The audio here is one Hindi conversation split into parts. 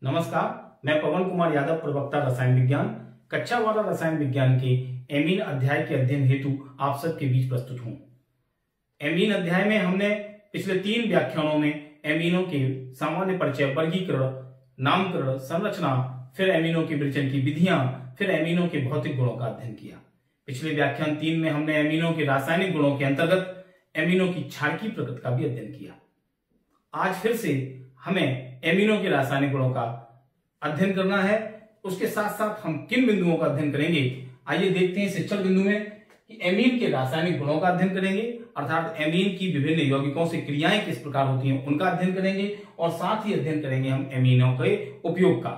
नमस्कार, मैं पवन कुमार यादव, प्रवक्ता रसायन विज्ञान, कक्षा 12 रसायन विज्ञान के एमीन अध्याय के अध्ययन हेतु आप सबके बीच प्रस्तुत हूं। एमीन अध्याय में हमने पिछले 3 व्याख्यानों में एमीनों के सामान्य परिचय, वर्गीकरण, नामकरण, संरचना, फिर एमीनों के विरचन की विधियां, फिर एमीनों के भौतिक गुणों का अध्ययन किया। पिछले व्याख्यान 3 में हमने एमीनों के रासायनिक गुणों के अंतर्गत एमीनों की क्षारकीय प्रकृति का भी अध्ययन किया। आज फिर से हमें एमीनों के रासायनिक गुणों का अध्ययन करना है। उसके साथ साथ हम किन बिंदुओं का अध्ययन करेंगे, आइए देखते हैं। शिक्षण बिंदु में कि एमीन के रासायनिक गुणों का अध्ययन करेंगे, अर्थात एमीन की विभिन्न यौगिकों से क्रियाएं किस प्रकार होती हैं उनका अध्ययन करेंगे, और साथ ही अध्ययन करेंगे हम एमीनों के उपयोग का।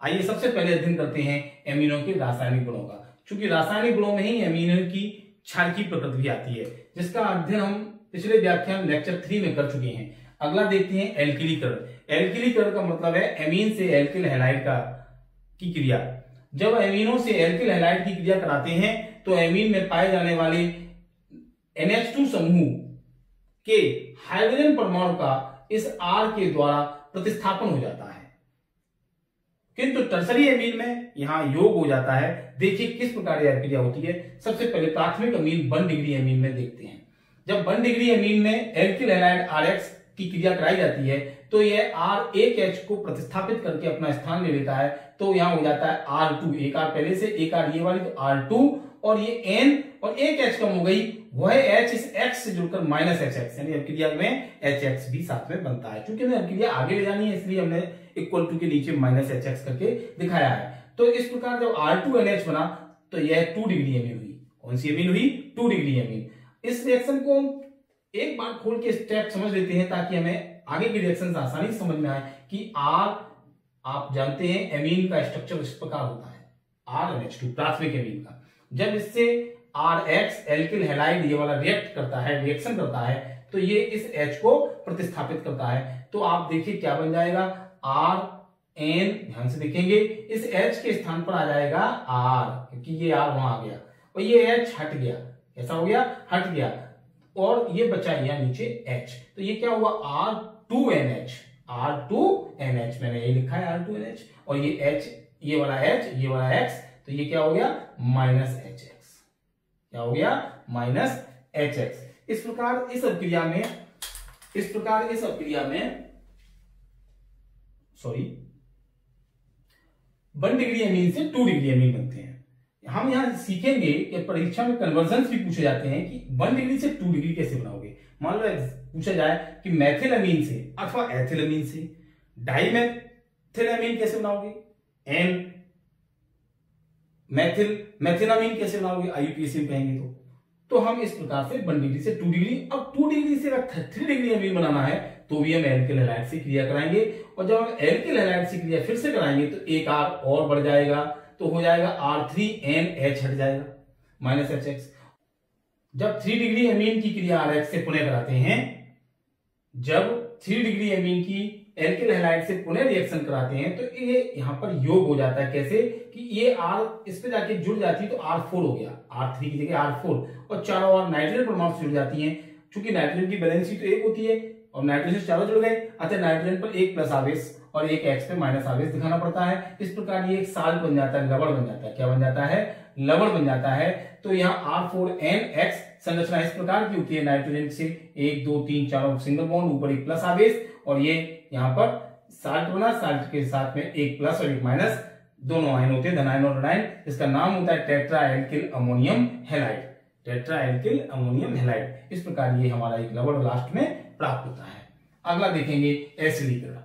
आइए सबसे पहले अध्ययन करते हैं एमीनों के रासायनिक गुणों का। चूंकि रासायनिक गुणों में ही एमीनों की क्षारकीय प्रकृति भी आती है, जिसका अध्ययन हम पिछले व्याख्यान लेक्चर 3 में कर चुके हैं। अगला देखते हैं एल्किलीकरण। एल्किलीकरण का मतलब है एमीन से एल्किल हैलाइड की क्रिया। जब एमीनों से एल्किल हैलाइड की क्रिया कराते हैं तो एमीन में पाए जाने वाले NH2 समूह के हाइड्रोजन परमाणु का इस R के द्वारा प्रतिस्थापन हो जाता है, किंतु टर्सरी एमीन में यहां योग हो जाता है। देखिए किस प्रकार यह क्रिया होती है। सबसे पहले प्राथमिक अमीन 1 डिग्री एमीन में देखते हैं। जब 1 डिग्री एमीन में एल्किल हैलाइड RH की क्रिया कराई जाती है तो यह R एक H को प्रतिस्थापित करके अपना स्थान ले लेता है, तो यहां हो जाता है R2। एक R पहले से, एक R ये वाली, तो R2, और ये N और एक H कम हो गई, वह H इस X से जुड़कर -HX, यानी क्रिया में HX भी साथ में बनता है। चूंकि हमें क्रिया आगे ले जानी है इसलिए हमने इक्वल टू के नीचे -HX करके दिखाया है। तो इस प्रकार जब R2NH बना तो यह 2 डिग्री एमीन हुई। कौन सी एमीन हुई? 2 डिग्री एमीन। इस रिएक्शन को एक बार खोल के स्टेप समझ लेते हैं ताकि हमें आगे की रिएक्शन आसानी से समझ में आए कि R, आप जानते हैं एमीन का स्ट्रक्चर इस प्रकार होता है, RNH2 प्राथमिक एमीन का। जब इससे RH एल्किल हैलाइड ये वाला रिएक्शन करता है तो ये इस H को प्रतिस्थापित करता है। तो आप देखिए क्या बन जाएगा, RN, ध्यान से देखेंगे, इस H के स्थान पर आ जाएगा R, क्योंकि ये R वहां आ गया और ये H हट गया। ऐसा हो गया, हट गया, और ये बचा यहां नीचे H। तो ये क्या हुआ, R2NH। R2NH मैंने ये लिखा है R2NH, और ये H, ये वाला H, ये वाला X, तो ये क्या हो गया, -HX। क्या हो गया, -HX। इस प्रकार इस अभिक्रिया में 1 डिग्री एमीन से 2 डिग्री एमीन बनते हैं। हम यहां सीखेंगे कि परीक्षा में कन्वर्जन भी पूछे जाते हैं कि 1 डिग्री से 2 डिग्री कैसे बनाओगे। मान लो पूछा जाए कि मैथिलअमीन से अथवा एथिलअमीन से डाइमेथिलअमीन कैसे बनाओगे, एन मैथिलअमीन कैसे बनाओगे, IUPAC में कहेंगे तो हम इस प्रकार से 1 डिग्री से 2 डिग्री, अब 2 डिग्री से अगर 3 डिग्री एमीन बनाना है तो भी हम एल्किल हैलाइड से क्रिया कराएंगे, और जब हम एल्किल हैलाइड से क्रिया फिर से कराएंगे तो एक R और बढ़ जाएगा, तो हो जाएगा R3NH, हट जाएगा -HX। जब 3 डिग्री एमीन की क्रिया RH से पुनः कराते हैं, जब 3 डिग्री एमीन की एल्किल हैलाइड से पुनः रिएक्शन कराते हैं तो ये यहां पर योग हो जाता है। कैसे कि ये R इस पे जाके जुड़ जाती है तो R4 हो गया, R3 की जगह R4, और चारों ओर नाइट्रोजन परमाणु से जुड़ जाती हैं। चूंकि नाइट्रोजन की वैलेंसी तो 1 होती है और नाइट्रोजन चारों जुड़ गए, अतः नाइट्रोजन पर 1 प्लस आवेश और एक X पे माइनस आवेश दिखाना पड़ता है। इस प्रकार ये एक साल्ट बन जाता है, लवण बन जाता है। क्या बन जाता है? लवण बन जाता है। तो यहाँ R4NX संरचना इस प्रकार की होती है, नाइट्रोजन से 1 2 3 4 सिंगल बॉन्ड, ऊपर 1 प्लस आवेश, और ये यहाँ पर साल्ट बना, साल्ट के साथ में 1 प्लस और 1 माइनस, दोनों आयन होते हैं, धनायन और ऋणायन। इसका नाम होता है tetraalkyl ammonium halide. Tetraalkyl ammonium halide. इस प्रकार ये हमारा एक लवण लास्ट में प्राप्त होता है। अगला देखेंगे एसिडीकरण।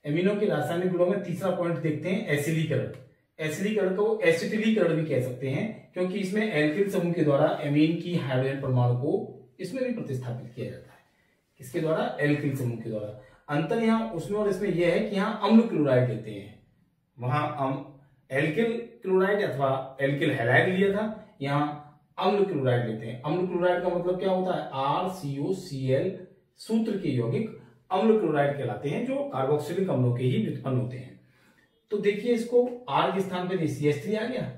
एमिनो के रासायनिक गुणों में तीसरा पॉइंट देखते हैं, एसिडीकरण। एसिडीकरण को एसिटिलीकरण भी कह सकते हैं, क्योंकि इसमें एल्किल समूह के द्वारा एमीन की हाइड्रोजन परमाणु को इसमें भी प्रतिस्थापित किया जाता है। किसके द्वारा? एल्किल समूह के द्वारा। अंतर यहाँ उसमें और इसमें यह है कि यहाँ अम्ल क्लोराइड लेते हैं, वहां हम एल्किल क्लोराइड अथवा एल्किल हैलाइड लिया था, यहाँ अम्ल क्लोराइड लेते हैं। अम्ल क्लोराइड का मतलब क्या होता है? RCOCl सूत्र के यौगिक अम्ल क्लोराइड कहलाते हैं, जो कार्बोक्सिलिक अम्लों के ही व्युत्पन्न होते हैं। तो देखिए इसको R के स्थान पर CH3 आ गया,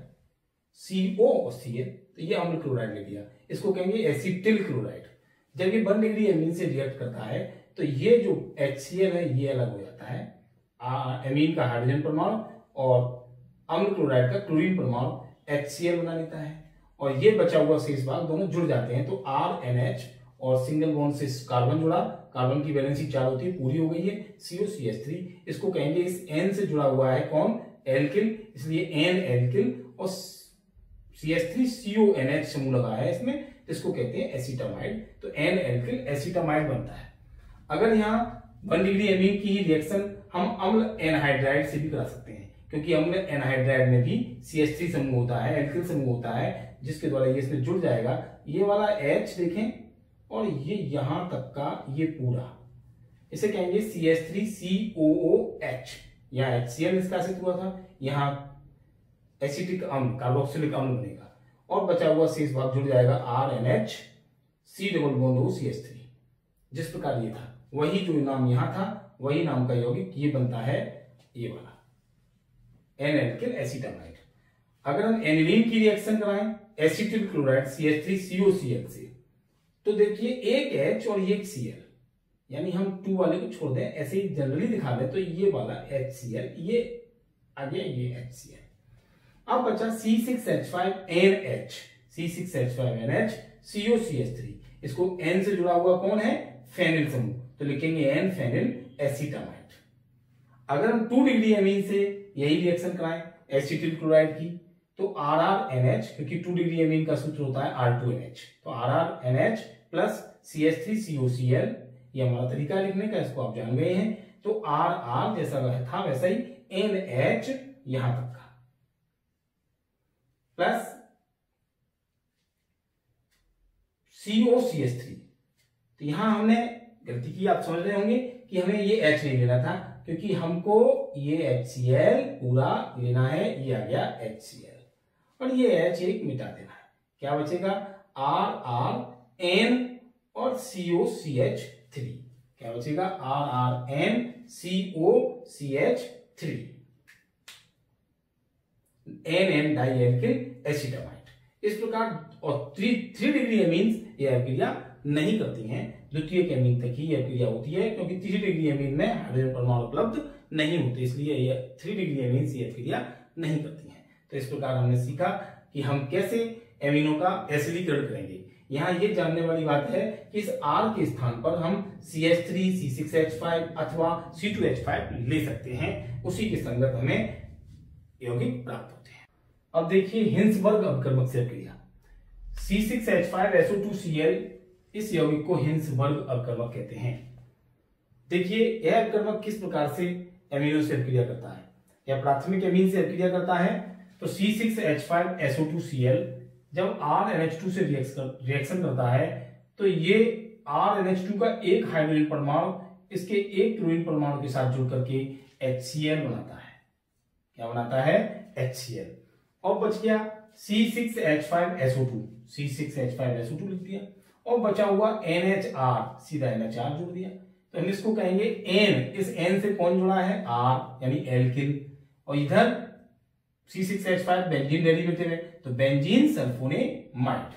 CO और Cl, तो ये अम्ल क्लोराइड ले लिया। इसको कहेंगे एसिटिल क्लोराइड। जब ये 1 डिग्री एमीन से रिएक्ट करता है तो ये जो HCl है ये अलग हो जाता है एमीन का हाइड्रोजन परमाणु और अम्ल क्लोराइड का क्लोरीन परमाणु HCl बना लेता है, और ये बचा हुआ शेष भाग दोनों जुड़ जाते हैं। तो RNH और सिंगल बॉन्ड से कार्बन जुड़ा, कार्बन की वैलेंसी 4 होती है, पूरी हो गई है। COCH3 इसको कहेंगे, इस N से जुड़ा हुआ है कौन, एल्किल, इसलिए N एल्किल, और CH3CONH समूह लगा है इसमें, इसको कहते हैं एसिटामाइड। तो N एल्किल एसिटामाइड बनता है। अगर यहाँ 1 डिग्री एमीन की ही रिएक्शन हम अम्ल एनहाइड्राइड से भी करा सकते हैं, क्योंकि अम्ल एनहाइड्राइड में भी CH3 समूह होता है, एल्किल समूह होता है, जिसके द्वारा ये इसमें जुड़ जाएगा। ये वाला H देखें, और ये यहां तक का ये पूरा, इसे कहेंगे CH3COOH। यहाँ HCl निष्कासित हुआ था, यहाँ एसिटिक अम्ल कार्बोक्सिलिक अम्ल बनेगा, और बचा हुआ शेष भाग जुड़ जाएगा RNH C double bond O CH3। जिस प्रकार ये था, वही जो नाम यहां था वही नाम का यौगिक ये बनता है, ये वाला N एल्किल एसिटामाइड। अगर हम एनिलीन की रिएक्शन कराएं एसिटिल क्लोराइड CH3COCl से, तो देखिए एक H और एक Cl, यानी हम 2 वाले को छोड़ दें, ऐसे ही जनरली दिखा दें, तो ये वाला HCl, ये आगे ये HCl। अब बचा C6H5NH, C6H5NH COCH3, इसको N से जुड़ा हुआ कौन है, फेनिल समूह, तो लिखेंगे N फेनिल एसिटामाइड। अगर हम 2 डिग्री एमीन से यही रिएक्शन कराएं एसिटिल क्लोराइड की, तो RRNH, क्योंकि 2 डिग्री एमीन का सूत्र होता है R2NH, तो RRNH प्लस CH3COCl, ये हमारा तरीका है लिखने का, इसको आप जान गए हैं। तो RR जैसा था वैसा ही NH यहां तक का, प्लस COCH3। तो यहां हमने गलती की, आप समझ रहे होंगे कि हमें ये H नहीं लेना था, क्योंकि हमको ये HCl पूरा लेना है, ये आ गया HCl, और ये H एक मिटा देना है। क्या बचेगा, RRN और COCH3, क्या बचेगा, RRN COCH3, NN di alkyl acetamide. इस प्रकार, और 3 डिग्री एमीन्स यह क्रिया नहीं करती हैं, द्वितीयक एमीन तक ही यह क्रिया होती है, क्योंकि 3 डिग्री एमीन में हाइड्रोजन परमाणु उपलब्ध नहीं होते, इसलिए यह 3 डिग्री एमीन यह क्रिया नहीं करती हैं। तो इस प्रकार हमने सीखा कि हम कैसे एमीनों का एसिडीकरण करेंगे। यहाँ ये जानने वाली बात है कि इस R के स्थान पर हम CH3, C6H5 अथवा C2H5 ले सकते हैं, उसी के संगत हमें यौगिक प्राप्त होते हैं। अब देखिए हिंसबर्ग अपकर्मक से क्रिया, C6H5SO2Cl, इस यौगिक को हिंसबर्ग अपकर्मक कहते हैं। देखिए यह अपकर्मक किस प्रकार से एमिनो से क्रिया करता है, या प्राथमिक एमीन से क्रिया करता है। तो C6H5SO2Cl जब RNH2 से रिएक्शन करता है, तो ये RNH2 का एक हाइड्रोजन परमाणु इसके एक क्लोरीन परमाणु के साथ जुड़ करके HCl बनाता है। क्या बनाता है, HCl। और बच गया C6H5SO2, C6H5SO2 लिख दिया, और बचा हुआ NHR, सीधा NHR जोड़ दिया। तो हम इसको कहेंगे N, इस N से कौन जुड़ा है, R यानी एल्किल, और इधर C6H5 बेंजीन डेरिवेटिव है, तो benzene sulphonamide,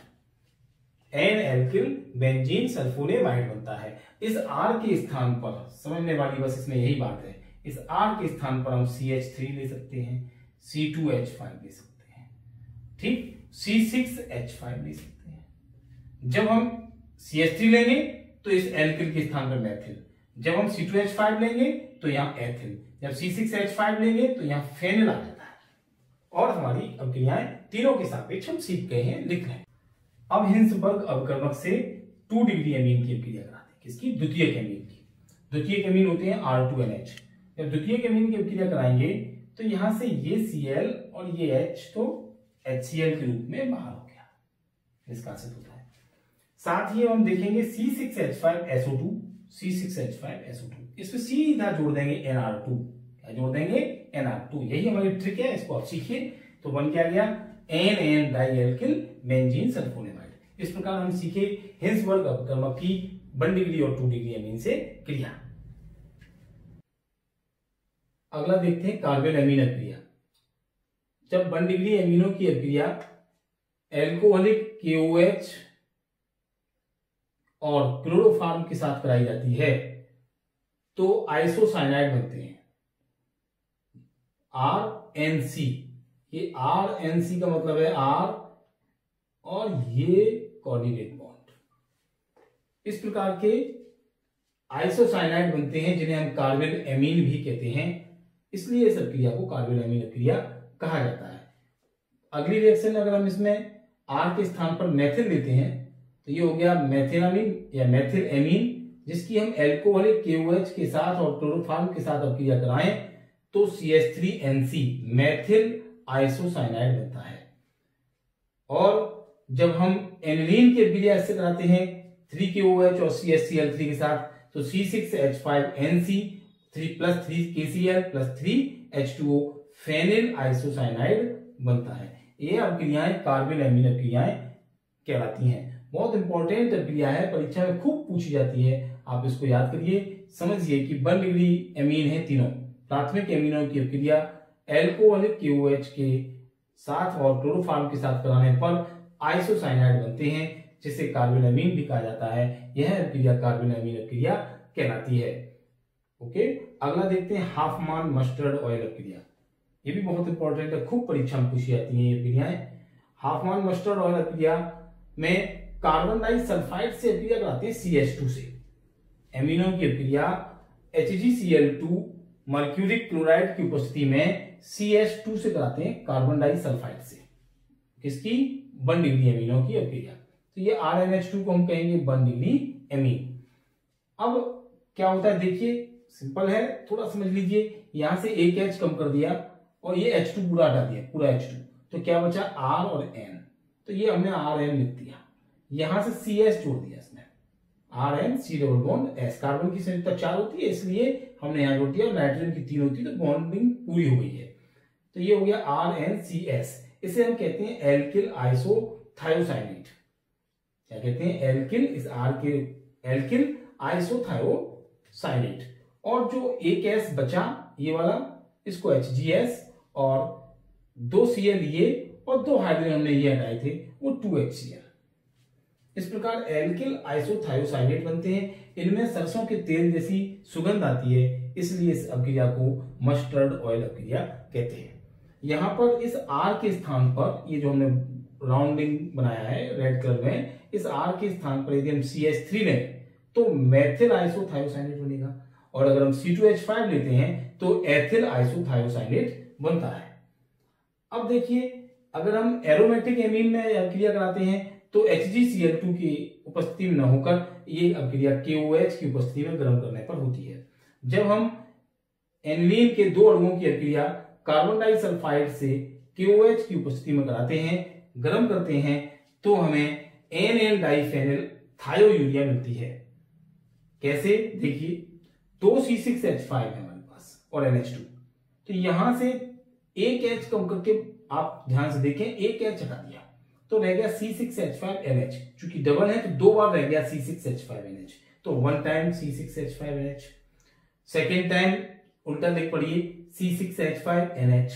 N alkyl benzene sulphonamide बनता है। इस R के स्थान पर, समझने वाली बस इसमें यही बात है, इस R के स्थान पर हम CH3 ले सकते हैं, C2H5 ले सकते हैं, ठीक, C6H5 ले सकते हैं। जब हम CH3 लेंगे तो इस एल्किल के स्थान पर मैथिल, जब हम C2H5 लेंगे तो यहाँ एथिल, जब C6H5 लेंगे तो यहाँ फेनिल आ जाता है। और हमारी अभिक्रियाएं तीनों के सापेक्ष हम सीख गए हैं, लिख रहे हैं। अब हिंसबर्ग अवकर्मक से 2 डिग्री एमीन की अभिक्रिया कराते हैं, किसकी, द्वितीयक एमीन की। द्वितीयक एमीन होते हैं R2NH। जब द्वितीयक एमीन की अभिक्रिया कराएंगे तो यहां से ये Cl और ये H तो HCl के रूप में बाहर हो गया, निष्कासित होता है। साथ ही हम देखेंगे C6H5SO2, C6H5SO2, इसमें सीधा जोड़ देंगे NR2, क्या जोड़ देंगे, NR2। यही हमारी ट्रिक है, इसको आप सीखिए। तो बन क्या गया, NN di alkyl benzene sulphonamide. इस प्रकार हम सीखे हिंसबर्ग अपकर्मक की 1 डिग्री और 2 डिग्री एमीन से क्रिया। अगला देखते हैं कार्बन एमीन अभिक्रिया। जब 1 डिग्री एमीनों की अभिक्रिया एल्कोहलिक KOH और क्लोरोफॉर्म के साथ कराई जाती है तो आइसोसाइनाइड बनते हैं। RNC, ये RNC का मतलब है R और ये कोऑर्डिनेट बॉन्ड। इस प्रकार के आइसोसाइनाइड बनते हैं जिन्हें हम कार्बेल एमीन भी कहते हैं, इसलिए इस अभिक्रिया को कार्बेल एमीन अभिक्रिया कहा जाता है। अगली रिएक्शन अगर हम इसमें R के स्थान पर मेथिल लेते हैं तो ये हो गया मेथिलामीन या मेथिल एमीन, जिसकी हम एल्कोहलिक KOH के साथ और क्लोरोफॉर्म के साथ अभिक्रिया कराएं तो CH3NC मेथिल आइसोसाइनाइड बनता है। और जब हम एनिलीन की अभिक्रिया इससे कराते हैं 3KOH और CHCl3 के साथ तो C6H5NC 3+3KCl + 3H2O phenyl isocyanide बनता है। ये अभिक्रियाएं कार्बेल एमीन अभिक्रियाएं कहलाती हैं। बहुत इंपॉर्टेंट अभिक्रिया है, परीक्षा में खूब पूछी जाती है, आप इसको याद करिए। समझिए कि 1 डिग्री एमीन है तीनों। प्राथमिक एमीनों की अभिक्रिया एल्कोहलिक KOH के साथ और क्लोरोफॉर्म के साथ कराने पर आइसोसाइनाइड बनते हैं, जिसे कार्बेल एमीन भी कहा जाता है। यह अभिक्रिया कार्बेल एमीन अभिक्रिया कहलाती है। ओके, अगला देखते हैं हाफमान मस्टर्ड ऑयल अभिक्रिया। ये भी बहुत इंपॉर्टेंट है, खूब परीक्षा में पूछी जाती है ये अभिक्रियाएं। हाफमान मस्टर्ड ऑयल अभिक्रिया में कार्बन डाइसल्फाइड से अभिक्रिया कराते हैं CH2 से। एमीनों की अभिक्रिया HgCl2 मर्क्यूरिक क्लोराइड की उपस्थिति में CH2 से कराते हैं कार्बन डाइसल्फाइड से। किसकी? 1 डिग्री एमीनों की अभिक्रिया। तो ये RNH2 को हम कहेंगे 1 डिग्री एमीन। अब क्या होता है देखिए, सिंपल है, थोड़ा समझ लीजिए। यहां से एक H कम कर दिया और ये H2 पूरा हटा दिया, पूरा H2, तो क्या बचा R और N। तो ये हमने RN लिख दिया, यहां से CS जोड़ दिया इसमें, RNC double bond S। Carbon की संयुक्ता 4 होती है इसलिए हमने यहां जोड़ दिया, नाइट्रोजन की 3 होती है तो बॉन्डिंग पूरी हो गई है। तो ये हो गया RNCS। इसे हम कहते हैं एल्किल आइसोथायोसाइनेट। क्या कहते हैं? एल्किल, इस R के एल्किल आइसोथायोसाइनेट। और जो एक S बचा ये वाला, इसको HGS और 2 Cl ये और 2 हाइड्रोजन हमने ये हटाए थे, वो 2HCl। इस प्रकार एल्किल आइसोथायोसाइनेट बनते हैं। इनमें सरसों के तेल जैसी सुगंध आती है, इसलिए इस अभिक्रिया को मस्टर्ड ऑयल अभिक्रिया कहते हैं। यहां पर इस R के स्थान पर, ये जो हमने राउंडिंग बनाया है रेड कलर में, इस R के स्थान पर यदि हम CH3 लें तो मेथिल आइसोथायोसाइनेट बनेगा, और अगर हम C2H5 लेते हैं तो एथिल आइसोथायोसाइनेट बनता है। अब देखिए, अगर हम एरोमेटिक एमीन में अभिक्रिया कराते हैं तो HgCl2 की उपस्थिति में न होकर ये अभिक्रिया KOH की उपस्थिति में गर्म करने पर होती है। जब हम एनिलीन के 2 अणुओं की अभिक्रिया कार्बन डाइसल्फाइड से KOH की उपस्थिति में कराते हैं, गर्म करते हैं, तो हमें NL डाइफेनिल थायोयूरिया मिलती है। कैसे? देखिए, 2 C6H5 है हमारे पास और NH2, तो यहां से एक H कम करके आप ध्यान से देखें, एक H हटा दिया तो रह गया C6H5NH। चूंकि डबल है तो 2 बार रह गया C6H5NH, तो 1 टाइम C6H5NH, सेकेंड टाइम उल्टा लिख पड़िए C6H5NH,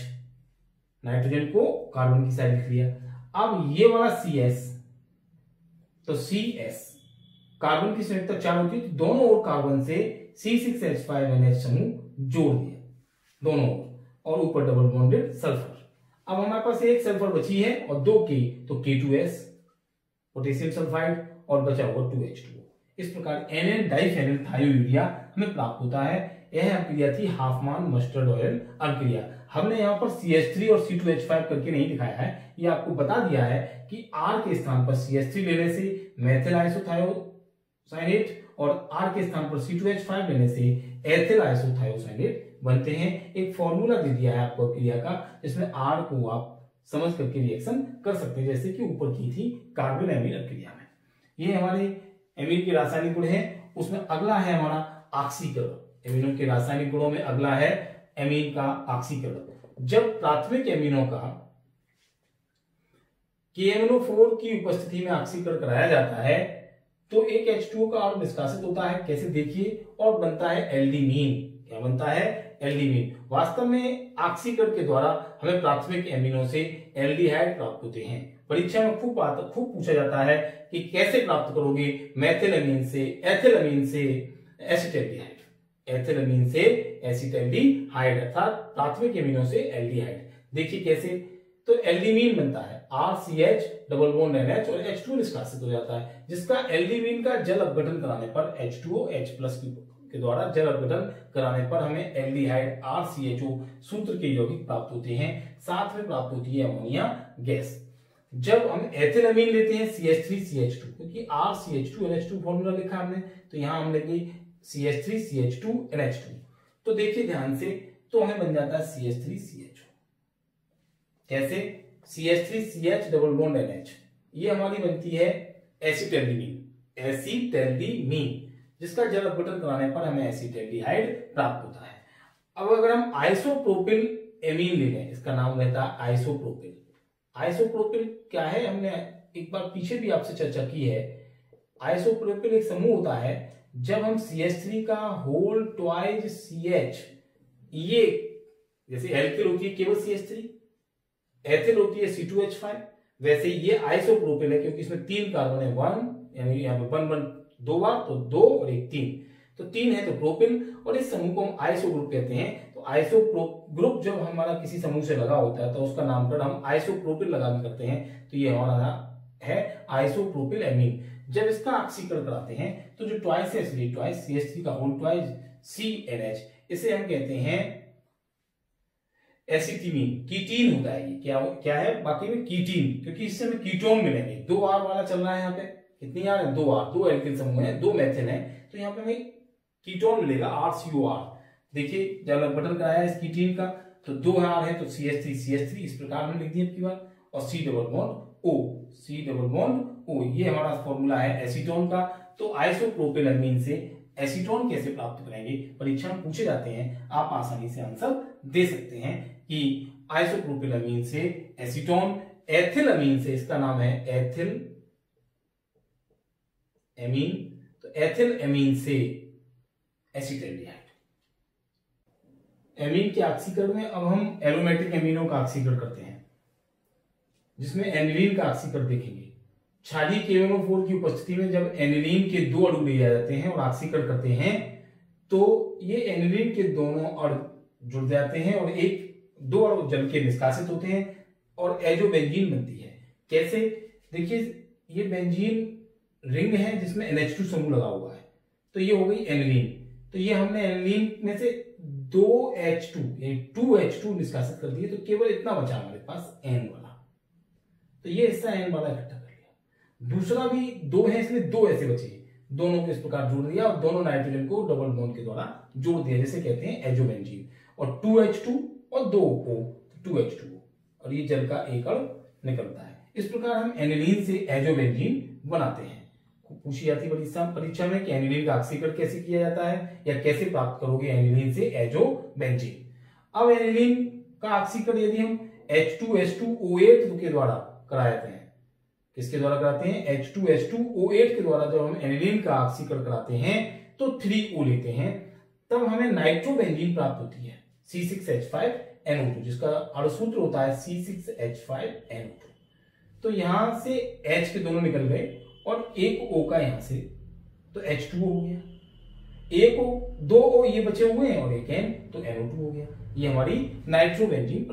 नाइट्रोजन को कार्बन की साइड लिख लिया। अब ये वाला CS, तो CS, कार्बन की संयुक्ता 4 होती है तो दोनों ओर कार्बन से C6H5NH समूह जोड़ दिया दोनों ओर, और ऊपर डबल बॉन्डेड सल्फर। अब हमारे पास एक सल्फर बची है और 2 K, तो K2S पोटेशियम सल्फाइड, और बचा हुआ 2H2O। इस प्रकार NN डाइफेनिल थायोयूरिया हमें प्राप्त होता है। यह अभिक्रिया थी हाफमान मस्टर्ड ऑयल अभिक्रिया। हमने यहाँ पर CH3 और C2H5 करके नहीं दिखाया है, ये आपको बता दिया है कि R के स्थान पर CH3 लेने से मेथिल आइसोथायोसाइनेट और R के स्थान पर C2H5 लेने से एथिल आइसोथायोसाइनेट बनते हैं। एक फॉर्मूला दे दिया है आपको अभिक्रिया का, जिसमें R को आप समझ करके रिएक्शन कर सकते हैं, जैसे कि ऊपर की थी कार्बन एमीन अभिक्रिया में। ये हमारे एमीन के रासायनिक गुण हैं। उसमें अगला है हमारा ऑक्सीकरण। एमीनों के रासायनिक गुणों में अगला है एमीन का ऑक्सीकरण। जब प्राथमिक एमीनों का KMnO4 की उपस्थिति में ऑक्सीकरण कराया जाता है तो एक H2O का अणु निष्कासित होता है। कैसे? देखिए, और बनता है एल्डिमीन। क्या बनता है? एल्डिमीन। वास्तव में ऑक्सीकरण के द्वारा हमें प्राथमिक एमिनो से एल्डिहाइड प्राप्त होते हैं। परीक्षा में खूब पूछा जाता है कि कैसे प्राप्त करोगे मेथिल अमीन से, एथिल अमीन से एसिटेल्डिहाइड। एथिलअमीन से एसिटैल्डिहाइड अर्थात प्राथमिक एमिनो से एल्डिहाइड। देखिए कैसे, तो एल्डिमीन बनता है RCH डबल बॉन्ड NH और H2O निष्कासित हो जाता है, जिसका एल्डिमीन का जल अपघटन कराने पर H2OH+ के द्वारा जल अपघटन कराने पर हमें एल्डिहाइड RCHO सूत्र के यौगिक प्राप्त होते हैं। साथ में प्राप्त होती है अमोनिया गैस। जब हम एथिलअमीन लेते हैं CH3CH2, क्योंकि RCH2NH2 फॉर्मूला लिखा हमने, तो यहां हम लेंगे CH3CH2NH2। तो देखिए ध्यान से, तो हमें बन जाता है CH3CHO। कैसे, CH3CH डबल बॉन्ड NH, ये हमारी बनती है एसिटैल्डिमीन, जिसका जल अपघटन कराने पर हमें एसिटैल्डिहाइड प्राप्त होता है। अब अगर हम आइसोप्रोपिल एमीन ले लें, इसका नाम रहता है आइसोप्रोपिल। आइसोप्रोपिल क्या है, हमने एक बार पीछे भी आपसे चर्चा की है। आइसोप्रोपिल एक समूह होता है जब हम CH3 का होल ट्वाइज CH, ये जैसे एल्किल होती है केवल CH3, एथिल होती है C2H5, वैसे ये आइसोप्रोपिल है क्योंकि इसमें 3 कार्बन है, 1 यानी यहाँ पे 1 2 बार, तो 2 और 1 3, तो 3 है तो प्रोपिल, और इस समूह को हम आइसो ग्रुप कहते हैं। तो आइसो ग्रुप जब हमारा किसी समूह से लगा होता है तो उसका नामकरण हम आइसोप्रोपिल लगा के करते हैं। तो ये हमारा है आइसोप्रोपिल एमीन। जब इसका ऑक्सीकरण कराते हैं तो जो ट्वाइस है, इसलिए ट्वाइस CH3 का होल ट्वाइस CNH, इसे हम कहते हैं एसिटिमीन। कीटीन होता है ये, क्या है बाकी में कीटीन, क्योंकि इससे हमें कीटोन मिलेंगे। 2 R वाला चल रहा है यहाँ पे, कितनी R है, 2 R, 2 एल्किल समूह है, 2 मेथिल है, तो यहाँ पे हमें कीटोन मिलेगा RCOR। देखिए जब अपघटन कराया इस कीटीन का, तो 2 R है तो CH3 इस प्रकार में लिख दिया आपकी बात, और C डबल बॉन्ड O, ये हमारा फॉर्मूला है एसीटोन का। तो आइसोप्रोपिल एमीन से एसीटोन कैसे प्राप्त करेंगे, परीक्षा में पूछे जाते हैं, आप आसानी से आंसर दे सकते हैं कि आइसोप्रोपिल एमीन से एसीटोन, एथिल अमीन से, इसका नाम है एथिल एमीन, तो एथिल एमीन से एसिटैल्डिहाइड। एमीन के ऑक्सीकरण में अब हम एरोमेटिक एमीनों का ऑक्सीकरण करते हैं, जिसमें एनिलीन का ऑक्सीकरण देखेंगे। क्षारीय KMnO4 की उपस्थिति में जब एनिलीन के 2 अणु ले जाते हैं और ऑक्सीकरण करते हैं, तो ये एनिलीन के दोनों अणु जुड़ जाते हैं और 2 अणु जल के निष्कासित होते हैं और एजोबेंजीन बनती है। कैसे, देखिए ये बेंजीन रिंग है जिसमें NH2 समूह लगा हुआ है, तो ये हो गई एनिलीन। तो ये हमने एनिलीन में से 2H2 निष्कासित कर दिए, तो केवल इतना बचा हमारे पास N वाला, तो ये हिस्सा N वाला इकट्ठा कर लिया। दूसरा भी 2 है, इसमें 2 ऐसे बचे, दोनों को इस प्रकार जोड़ दिया और दोनों नाइट्रोजन को डबल बॉन्ड के द्वारा जोड़ दिया, जैसे कहते हैं एजोबेंजीन। और 2H2 और 2O, 2H2O, और ये जल का एक अणु निकलता है। इस प्रकार हम एनिलीन से एजोबेंजीन बनाते हैं। पूछी जाती परीक्षा में कि एनिलीन का ऑक्सीकरण कैसे किया जाता है, या कैसे प्राप्त करोगे एनिलीन से एजोबेंजीन। अब एनिलीन का ऑक्सीकरण यदि हम H2H2O8 के द्वारा कराते हैं, किसके द्वारा कराते हैं, H2H2O8 के द्वारा जब हम एनिलीन का ऑक्सीकरण कराते हैं तो 3O लेते हैं, तब हमें नाइट्रोबेंजीन प्राप्त होती है C6H5NO2, जिसका अणुसूत्र होता है C6H5NO2। तो यहां से H के दोनों निकल गए और एक O का यहां से, तो H2O हो गया, एक O, 2 O ये बचे हुए हैं और एक N, तो NO2 हो गया। ये हमारी नाइट्रोबेंजीन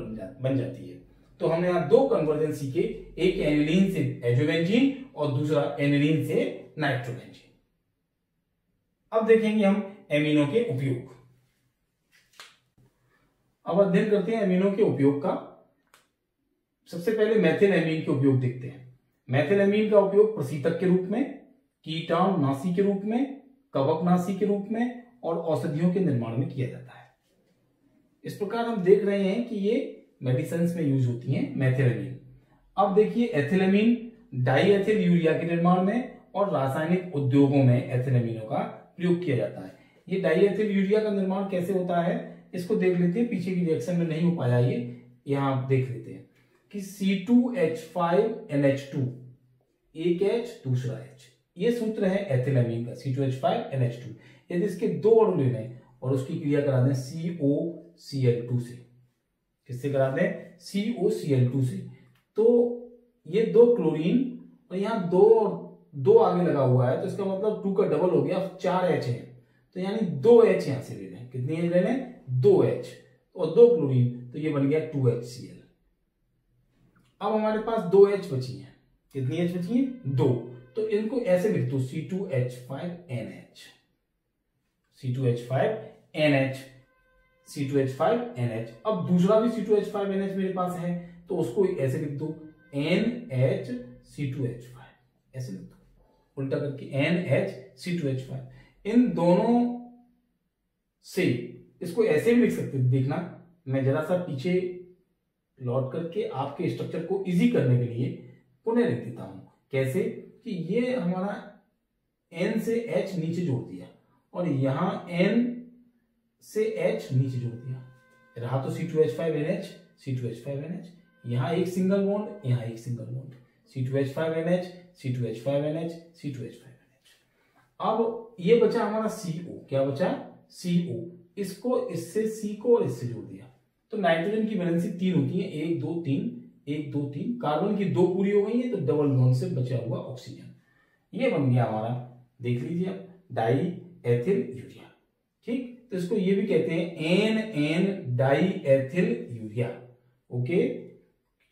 बन जाती है। तो हमने यहां 2 कन्वर्जन सीखे, एक एनिलीन से एजोबेंजीन और दूसरा एनिलीन से नाइट्रोबेंजीन। अब देखेंगे हम एमीनो के उपयोग। अब अध्ययन करते हैं एमीनो के उपयोग का। सबसे पहले मेथिल एमीन के उपयोग देखते हैं। मेथिल एमीन का उपयोग प्रशीतक के रूप में, कीटाणुनाशी के रूप में, कवकनाशी के रूप में और औषधियों के निर्माण में किया जाता है। इस प्रकार हम देख रहे हैं कि ये मेडिसिन में यूज होती हैं मेथिल एमीन। अब देखिए एथिलअमीन डाईएथिल यूरिया के निर्माण में और रासायनिक उद्योगों में एथिलअमीनों का प्रयोग किया जाता है। ये डाईएथिल यूरिया का निर्माण कैसे होता है, इसको देख लेते हैं। पीछे की रिएक्शन में नहीं हो पाया ये, यहां आप देख लेते हैं कि C2H5NH2, एक H दूसरा H, ये सूत्र है एथिलअमीन का C2H5NH2। यदि इसके 2 अणु ले लें और उसकी क्रिया करा दें COCl2 से, किससे करा दें, COCl2 से, तो ये 2 क्लोरीन और यहां 2 आगे लगा हुआ है, तो इसका मतलब 2 का डबल हो गया, 4 H है, तो यानी 2H यहां से ले रहे हैं। कितनी H ले रहे हैं? 2H और 2 क्लोरीन, तो ये बन गया 2HCl। अब हमारे पास 2H बची है। कितनी H बची है? 2। तो इनको ऐसे लिख दो C2H5NH, C2H5NH, C2H5NH। अब दूसरा भी C2H5NH मेरे पास है, तो उसको ऐसे लिख दो NHC2H5, ऐसे लिख दो उल्टा करके NHC2H5। इन दोनों से इसको ऐसे भी लिख सकते, देखना मैं जरा सा पीछे लौट करके आपके स्ट्रक्चर को इजी करने के लिए पुनः लिख देता हूं। कैसे कि ये हमारा N से H नीचे जोड़ दिया और यहां N से H नीचे जोड़ दिया, रहा तो C2H5NH, C2H5NH, यहां एक सिंगल बॉन्ड, यहां एक single bond, C2H5NH, C2H5NH, C2H5NH। अब ये बचा हमारा CO। क्या बचा? CO। इसको इससे C को और इससे जोड़ दिया, तो नाइट्रोजन की वैलेंसी 3 होती है, 1 2 3, 1 2 3। कार्बन की 2 पूरी हो गई है, तो डबल बॉन्ड से बचा हुआ ऑक्सीजन, ये बन गया हमारा, देख लीजिए आप, डाई एथिल यूरिया। ठीक, तो इसको ये भी कहते हैं NN die ethyl urea. Okay,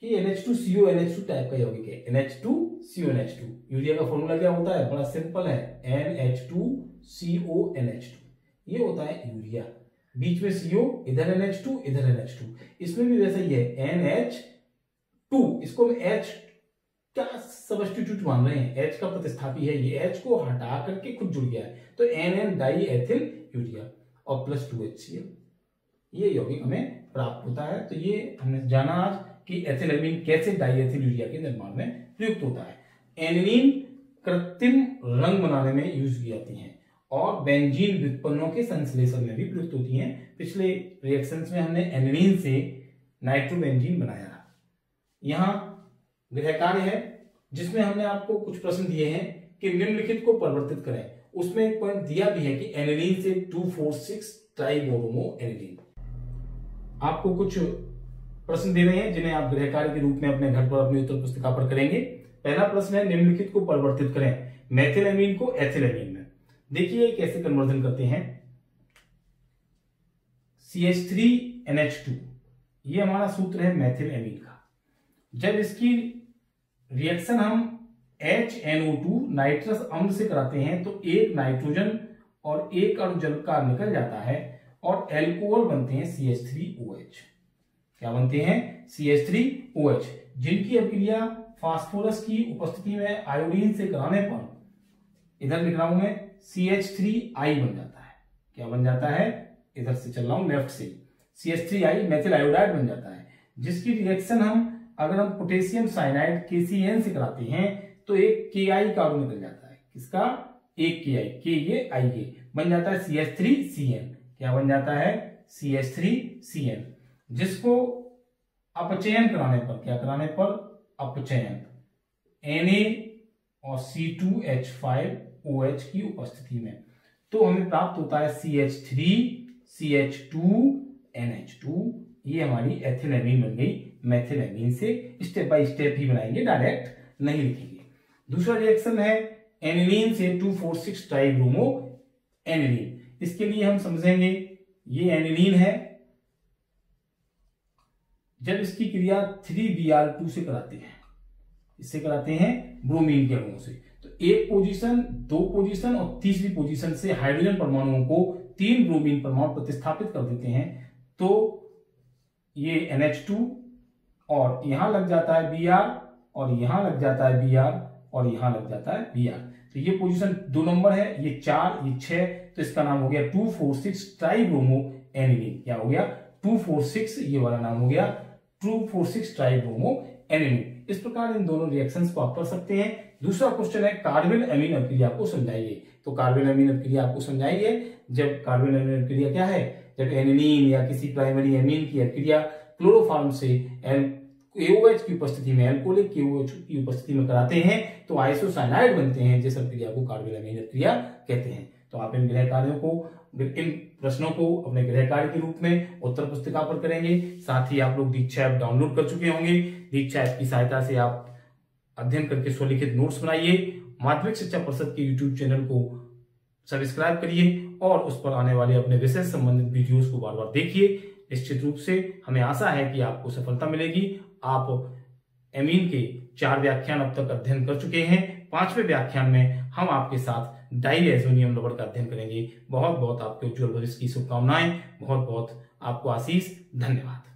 कि NH2CO NH2 टाइप का यौगिक है, NH2CO NH2। यूरिया का फॉर्मूला क्या होता है? बड़ा सिंपल है, NH2CO NH2, ये होता है यूरिया। बीच में CO, इधर NH2, इधर NH2। इसमें भी वैसा ही है, NH2, इसको हम H क्या सब्स्टिट्यूट मान रहे हैं, H का प्रतिस्थापी है ये, H को हटा करके खुद जुड़ गया है, तो NN डाई एथिल यूरिया और प्लस 2HCl, ये यौगिक हमें प्राप्त होता है। तो ये हमने जाना आज कि एथिलेमीन कैसे डाई एथिल यूरिया के निर्माण में प्रयुक्त होता है। एनिलीन कृत्रिम रंग बनाने में यूज की जाती हैं और बेंजीन व्युत्पन्नों के संश्लेषण में भी प्रयुक्त होती हैं। पिछले रिएक्शंस में हमने एनिलीन से नाइट्रोबेंजीन बनाया। यहां गृह कार्य है जिसमें हमने आपको कुछ प्रश्न दिए हैं कि निम्नलिखित को परिवर्तित करें। उसमें एक पॉइंट दिया भी है कि एनिलीन से 2,4,6 ट्राइब्रोमो एनिलीन। आपको कुछ प्रश्न दे रहे हैं जिन्हें आप गृह कार्य के रूप में अपने घर पर अपनी उत्तर पुस्तिका पर करेंगे। पहला प्रश्न है, निम्नलिखित को परिवर्तित करें मेथिलेमीन को एथिलेमीन में। देखिए कैसे कन्वर्जन करते हैं। CH3NH2, ये हमारा सूत्र है मेथिलेमीन का। जब इसकी रिएक्शन हम HNO2 नाइट्रस अम्ल से कराते हैं तो एक नाइट्रोजन और एक अणु जल का निकल जाता है और एल्कोहल बनते हैं CH3OH। क्या बनते हैं? CH3OH, जिनकी अभिक्रिया फास्फोरस की उपस्थिति में आयोडीन से कराने पर इधर लिख रहा हूं मैं CH3I बन जाता है। क्या बन जाता है? इधर से चल रहा हूं लेफ्ट से, CH3I मेथिल आयोडाइड बन जाता है, जिसकी रिएक्शन हम अगर हम पोटेशियम साइनाइड KCN से कराते हैं तो एक KI का निकल जाता है। किसका? एक KI, K ये I ये बन जाता है CH3CN। क्या बन जाता है? CH3CN, जिसको अपचयन कराने पर, क्या कराने पर? अपचयन, Na और C2H5OH की उपस्थिति में, तो हमें प्राप्त होता है CH3CH2NH2। ये हमारी एथिलेमीन बन गई मेथिलेमीन से। स्टेप बाय स्टेप ही बनाएंगे, डायरेक्ट नहीं लिखेंगे। दूसरा रिएक्शन है एनिलीन से 2,4,6 ट्राइब्रोमो एनिलीन। इसके लिए हम समझेंगे ये एनिलीन है, जब इसकी क्रिया 3Br2 से कराते हैं, इससे कराते हैं ब्रोमीन के अणुओं से, तो एक पोजीशन, दो पोजीशन और तीसरी पोजीशन से हाइड्रोजन परमाणुओं को 3 ब्रोमीन परमाणु प्रतिस्थापित कर देते हैं, तो ये NH2 और यहां लग जाता है Br और यहां लग जाता है Br और यहां लग जाता है Br। तो ये पोजीशन 2 नंबर है, ये 4, ये 6, तो इसका नाम हो गया 2,4,6 ट्राइब्रोमो एनिलीन। क्या हो गया? 2,4,6, ये वाला नाम हो गया 2,4,6 ट्राइब्रोमो एनिलीन। इस प्रकार इन दोनों रिएक्शंस को आप कर सकते हैं। दूसरा क्वेश्चन है कार्बन अमीन अभिक्रिया को समझाइए। तो कार्बन अमीन अभिक्रिया आपको समझाइए। जब कार्बन अमीन अभिक्रिया क्या है? जब एनिलीन या किसी प्राइमरी अमीन की अभिक्रिया क्लोरोफॉर्म से KOH की उपस्थिति में, एल्कोहलिक KOH की उपस्थिति में कराते हैं तो आइसोसाइनाइड बनते हैं, जिस अभिक्रिया को कार्बन अमीन अभिक्रिया कहते हैं। तो आप इन गृह कार्यों को, इन प्रश्नों को अपने गृह कार्य के रूप में उत्तर पुस्तिका पर करेंगे। साथ ही आप लोग दीक्षा ऐप डाउनलोड कर चुके होंगे। दीक्षा ऐप की सहायता से आप अध्ययन करके स्वलिखित नोट्स बनाइए। माध्यमिक शिक्षा परिषद के YouTube चैनल को सब्सक्राइब करिए और उस पर आने वाले अपने विषय से संबंधित वीडियोस को बार बार देखिए। निश्चित रूप से हमें आशा है कि आपको सफलता मिलेगी। आप एमीन के 4 व्याख्यान अब तक अध्ययन कर चुके हैं। 5वें व्याख्यान में हम आपके साथ डाइएज़ोनियम रबड़ का अध्ययन करेंगे। बहुत बहुत आपके उज्जवल भविष्य की शुभकामनाएं। बहुत बहुत आपको आशीष। धन्यवाद।